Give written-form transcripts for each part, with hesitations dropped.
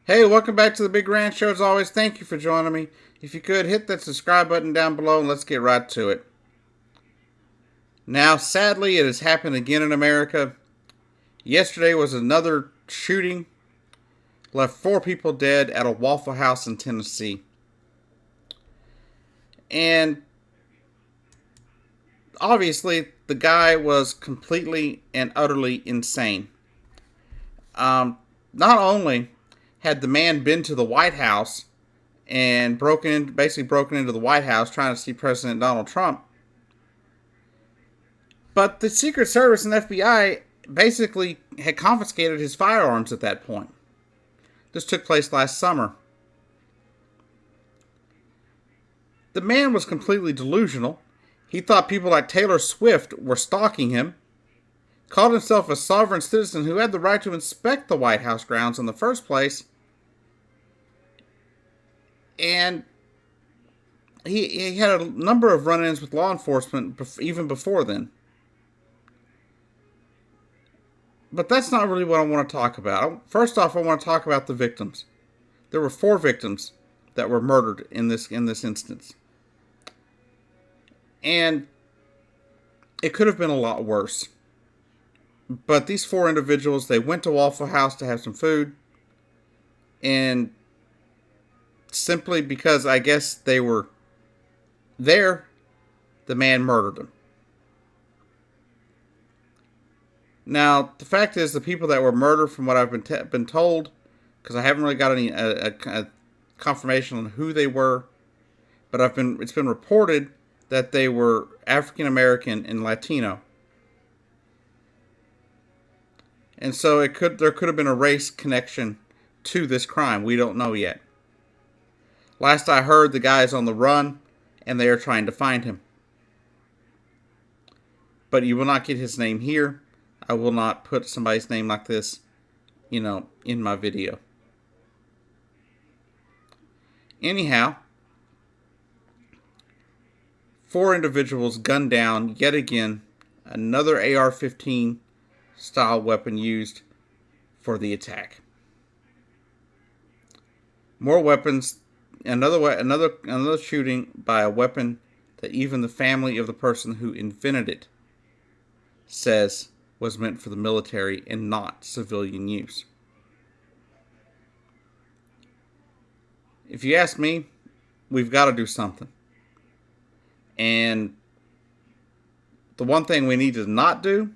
Hey, welcome back to the Big Ranch Show. As always, thank you for joining me. If you could, hit that subscribe button down below and let's get right to it. Now, sadly, it has happened again in America. Yesterday was another shooting, left 4 people dead at a Waffle House in Tennessee. And obviously, the guy was completely and utterly insane. Not only had the man been to the White House and basically broken into the White House trying to see President Donald Trump, but the Secret Service and FBI basically had confiscated his firearms at that point. This took place last summer. The man was completely delusional. He thought people like Taylor Swift were stalking him, called himself a sovereign citizen who had the right to inspect the White House grounds in the first place, and he had a number of run-ins with law enforcement even before then. But that's not really what I want to talk about. First off, I want to talk about the victims. There were 4 victims that were murdered in this instance. And it could have been a lot worse. But these 4 individuals, they went to Waffle House to have some food. And simply because I guess they were there, the man murdered them. Now, the fact is, the people that were murdered, from what I've been told, because I haven't really got any a confirmation on who they were, but it's been reported that they were African American and Latino, and so there could have been a race connection to this crime. We don't know yet. Last I heard, the guy is on the run, and they are trying to find him. But you will not get his name here. I will not put somebody's name like this, in my video. Anyhow, 4 individuals gunned down yet again, another AR-15 style weapon used for the attack. More weapons, another shooting by a weapon that even the family of the person who invented it says was meant for the military and not civilian use. If you ask me, we've got to do something. And the one thing we need to not do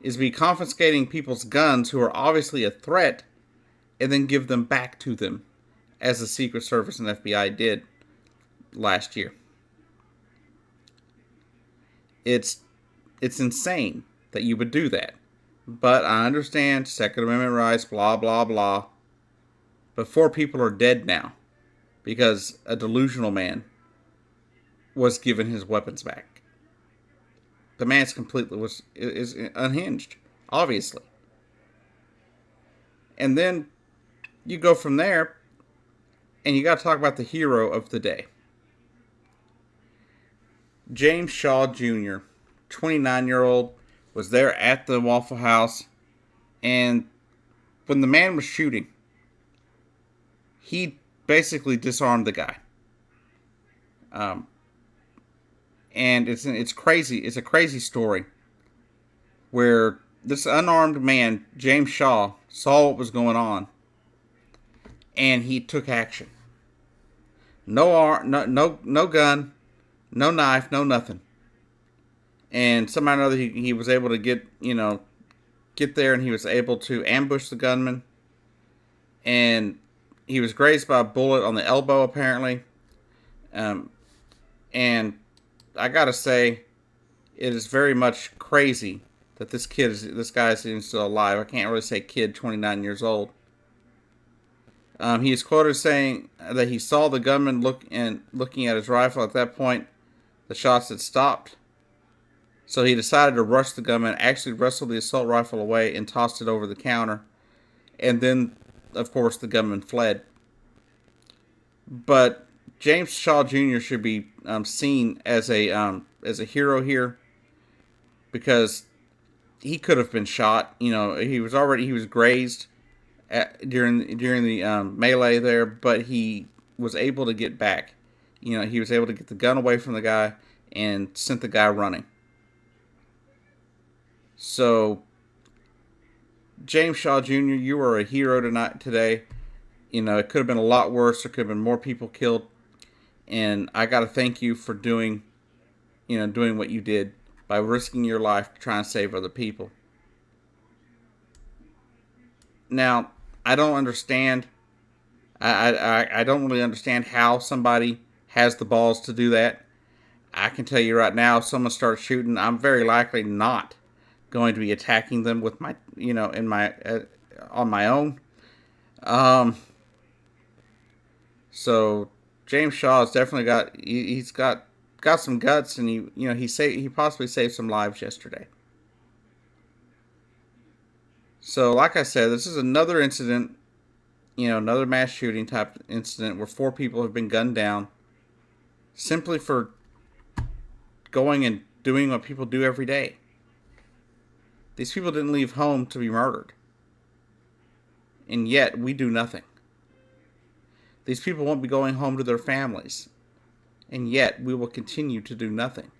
is be confiscating people's guns who are obviously a threat and then give them back to them, as the Secret Service and FBI did last year. It's insane that you would do that. But I understand Second Amendment rights, blah, blah, blah. But 4 people are dead now because a delusional man was given his weapons back. The man's is unhinged, obviously. And then you go from there, and you got to talk about the hero of the day. James Shaw Jr., 29-year-old, was there at the Waffle House, and when the man was shooting, he basically disarmed the guy. And it's crazy. It's a crazy story where this unarmed man, James Shaw, saw what was going on, and he took action. No gun, no knife, no nothing. And somehow or another, he was able to get there, and he was able to ambush the gunman. And he was grazed by a bullet on the elbow, apparently. And I gotta say, it is very much crazy that this guy is even still alive. I can't really say kid, 29 years old. He is quoted saying that he saw the gunman looking at his rifle. At that point, the shots had stopped. So he decided to rush the gunman, actually wrestled the assault rifle away and tossed it over the counter. And then, of course, the gunman fled. But James Shaw Jr. should be seen as a hero here, because he could have been shot. He was grazed. during the melee there, but he was able to get back. He was able to get the gun away from the guy and sent the guy running. So, James Shaw Jr., you were a hero today. It could have been a lot worse. There could have been more people killed. And I got to thank you for doing what you did by risking your life to try and save other people. Now, I don't understand. I don't really understand how somebody has the balls to do that. I can tell you right now, if someone starts shooting, I'm very likely not going to be attacking them with my, in my, on my own. So James Shaw has definitely he's got some guts, and he possibly saved some lives yesterday. So, like I said, this is another incident, another mass shooting type incident where 4 people have been gunned down simply for going and doing what people do every day. These people didn't leave home to be murdered. And yet, we do nothing. These people won't be going home to their families. And yet, we will continue to do nothing.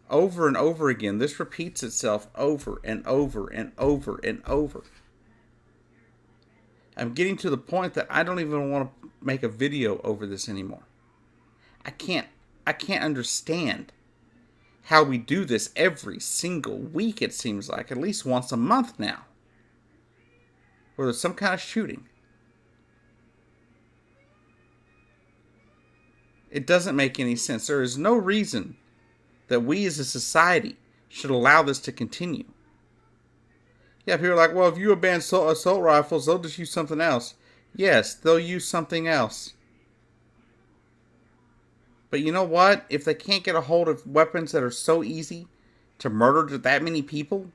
Over and over again, this repeats itself over and over and over and over. I'm getting to the point that I don't even want to make a video over this anymore. I can't understand how we do this every single week, it seems like, at least once a month now, where there's some kind of shooting. It doesn't make any sense. There is no reason that we as a society should allow this to continue. Yeah, people are like, well, if you ban assault rifles, they'll just use something else. Yes, they'll use something else. But you know what? If they can't get a hold of weapons that are so easy to murder that many people,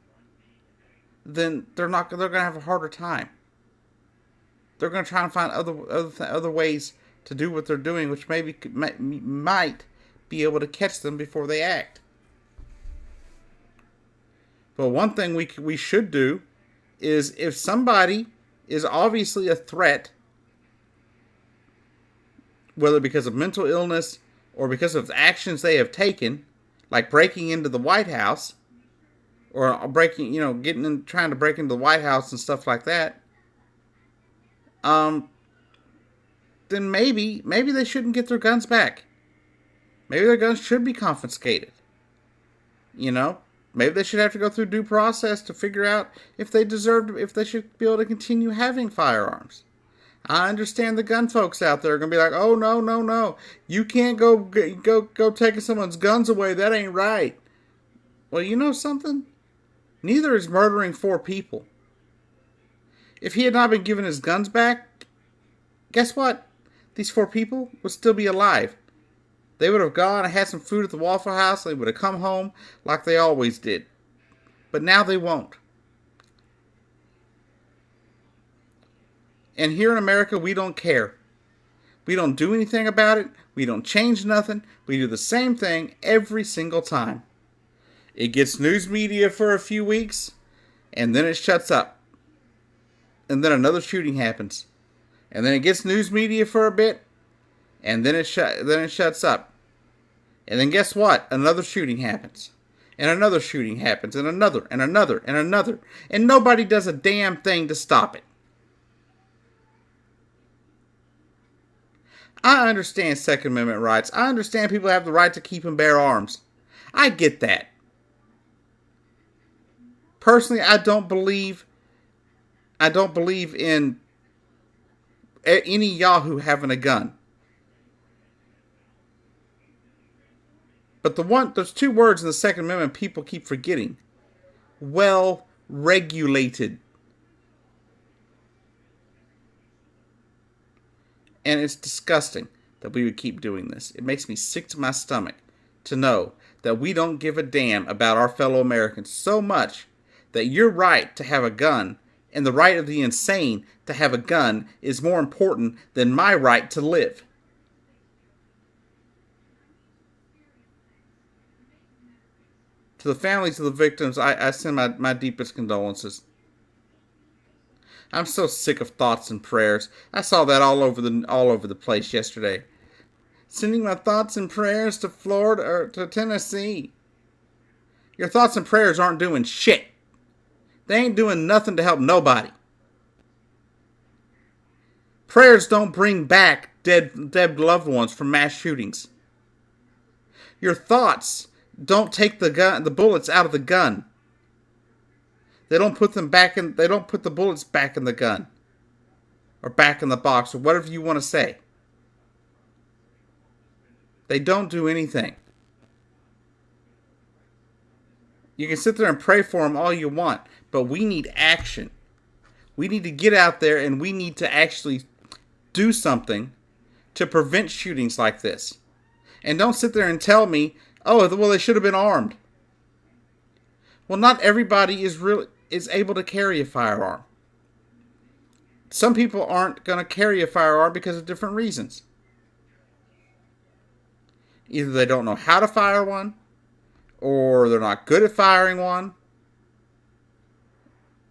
then they're going to have a harder time. They're going to try and find other ways to do what they're doing, which might be able to catch them before they act. But one thing we should do is, if somebody is obviously a threat, whether because of mental illness or because of actions they have taken, like breaking into the White House, or trying to break into the White House and stuff like that, then maybe they shouldn't get their guns back. Maybe their guns should be confiscated. Maybe they should have to go through due process to figure out if they should be able to continue having firearms. I understand the gun folks out there are going to be like, oh, no. You can't go taking someone's guns away. That ain't right. Well, you know something? Neither is murdering 4 people. If he had not been given his guns back, guess what? These 4 people would still be alive. They would have gone and had some food at the Waffle House. They would have come home like they always did. But now they won't. And here in America, we don't care. We don't do anything about it. We don't change nothing. We do the same thing every single time. It gets news media for a few weeks, and then it shuts up. And then another shooting happens. And then it gets news media for a bit, and then it shuts up. And then guess what? Another shooting happens. And another shooting happens. And another. And another. And another. And nobody does a damn thing to stop it. I understand Second Amendment rights. I understand people have the right to keep and bear arms. I get that. Personally, I don't believe in any Yahoo having a gun. But there's 2 words in the Second Amendment people keep forgetting. Well regulated. And it's disgusting that we would keep doing this. It makes me sick to my stomach to know that we don't give a damn about our fellow Americans so much that your right to have a gun and the right of the insane to have a gun is more important than my right to live. To the families of the victims, I send my deepest condolences. I'm so sick of thoughts and prayers. I saw that all over the place yesterday. Sending my thoughts and prayers to Florida or to Tennessee. Your thoughts and prayers aren't doing shit. They ain't doing nothing to help nobody. Prayers don't bring back dead loved ones from mass shootings. Your thoughts don't take the bullets out of the gun. They don't put the bullets back in the gun. Or back in the box, or whatever you want to say. They don't do anything. You can sit there and pray for them all you want, but we need action. We need to get out there and we need to actually do something to prevent shootings like this. And don't sit there and tell me, oh, well, they should have been armed. Well, not everybody is able to carry a firearm. Some people aren't going to carry a firearm because of different reasons. Either they don't know how to fire one, or they're not good at firing one.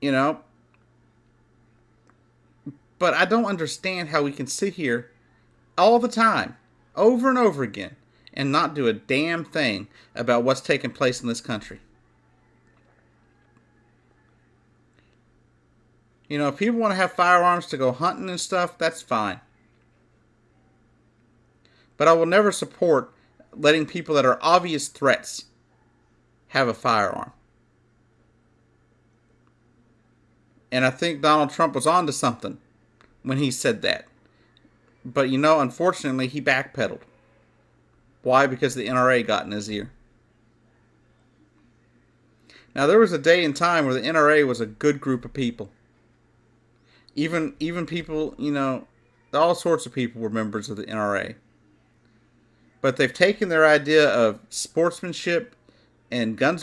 You know. But I don't understand how we can sit here all the time, over and over again, and not do a damn thing about what's taking place in this country. You know, if people want to have firearms to go hunting and stuff, that's fine. But I will never support letting people that are obvious threats have a firearm. And I think Donald Trump was onto something when he said that. But, you know, unfortunately, he backpedaled. Why? Because the NRA got in his ear. Now, there was a day and time where the NRA was a good group of people. Even people, you know, all sorts of people were members of the NRA. But they've taken their idea of sportsmanship and gun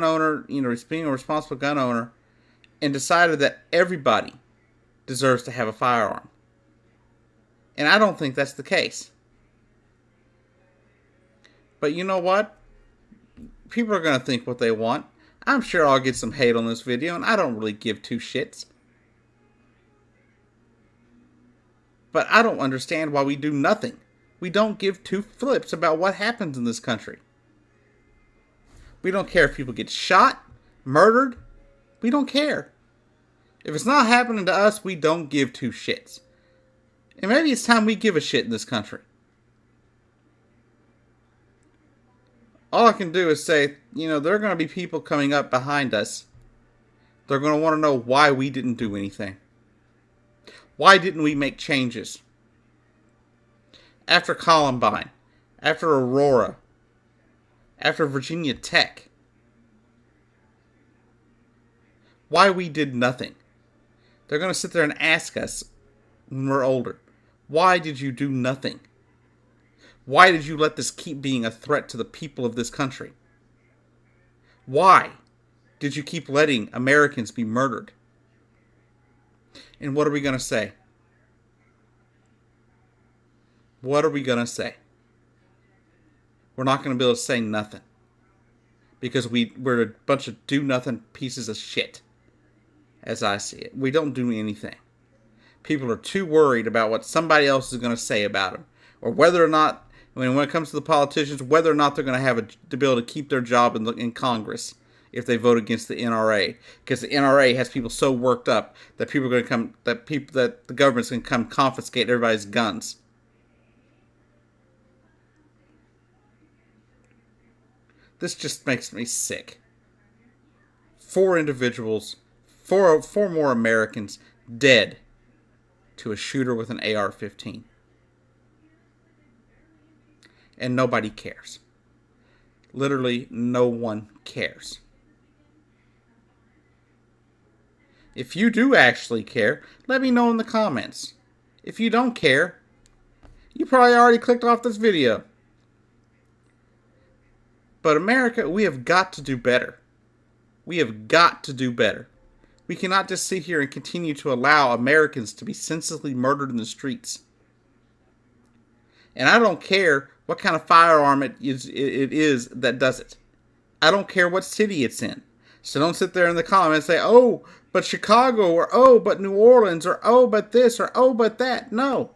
owner, being a responsible gun owner, and decided that everybody deserves to have a firearm. And I don't think that's the case. But you know what? People are going to think what they want. I'm sure I'll get some hate on this video, and I don't really give two shits. But I don't understand why we do nothing. We don't give two flips about what happens in this country. We don't care if people get shot, murdered. We don't care. If it's not happening to us, we don't give two shits. And maybe it's time we give a shit in this country. All I can do is say, you know, there are going to be people coming up behind us. They're going to want to know why we didn't do anything. Why didn't we make changes? After Columbine, after Aurora, after Virginia Tech. Why we did nothing. They're going to sit there and ask us when we're older, why did you do nothing? Why did you let this keep being a threat to the people of this country? Why did you keep letting Americans be murdered? And what are we going to say? What are we going to say? We're not going to be able to say nothing. Because we're a bunch of do-nothing pieces of shit. As I see it. We don't do anything. People are too worried about what somebody else is going to say about them. Or whether or not, when it comes to the politicians, whether or not they're going to have to be able to keep their job in Congress if they vote against the NRA. Because the NRA has people so worked up that people are going to come, that the government's going to come confiscate everybody's guns. This just makes me sick. 4 individuals, four more Americans dead to a shooter with an AR-15. And nobody cares. Literally, no one cares. If you do actually care, let me know in the comments. If you don't care, you probably already clicked off this video. But America, we have got to do better. We have got to do better. We cannot just sit here and continue to allow Americans to be senselessly murdered in the streets. And I don't care what kind of firearm it is that does it. I don't care what city it's in. So don't sit there in the comments and say, oh, but Chicago, or oh, but New Orleans, or oh, but this, or oh, but that. No.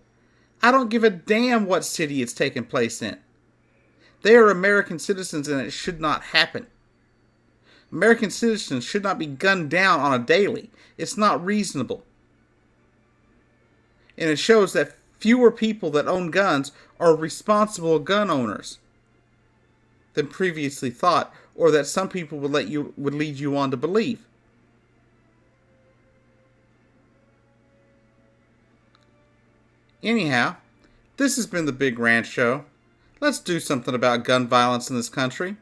I don't give a damn what city it's taking place in. They are American citizens and it should not happen. American citizens should not be gunned down on a daily. It's not reasonable. And it shows that fewer people that own guns are responsible gun owners than previously thought, or that some people would lead you on to believe. Anyhow, this has been the Big Ranch Show. Let's do something about gun violence in this country.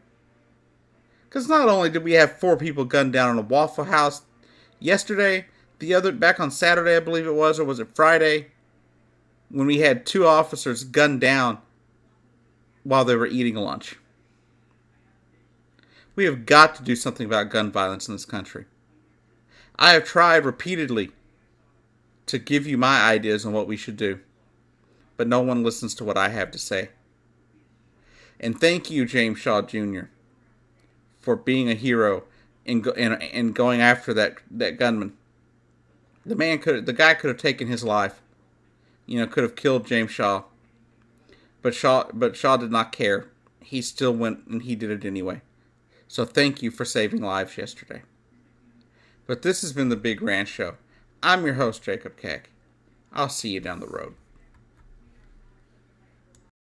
Because not only did we have 4 people gunned down in a Waffle House yesterday, back on Saturday I believe it was, or was it Friday, when we had 2 officers gunned down while they were eating lunch. We have got to do something about gun violence in this country. I have tried repeatedly to give you my ideas on what we should do, but no one listens to what I have to say. And thank you, James Shaw Jr., for being a hero and going after that gunman. The guy could have taken his life. Could have killed James Shaw. But Shaw did not care. He still went and he did it anyway. So thank you for saving lives yesterday. But this has been the Big Ranch Show. I'm your host, Jacob Keck. I'll see you down the road.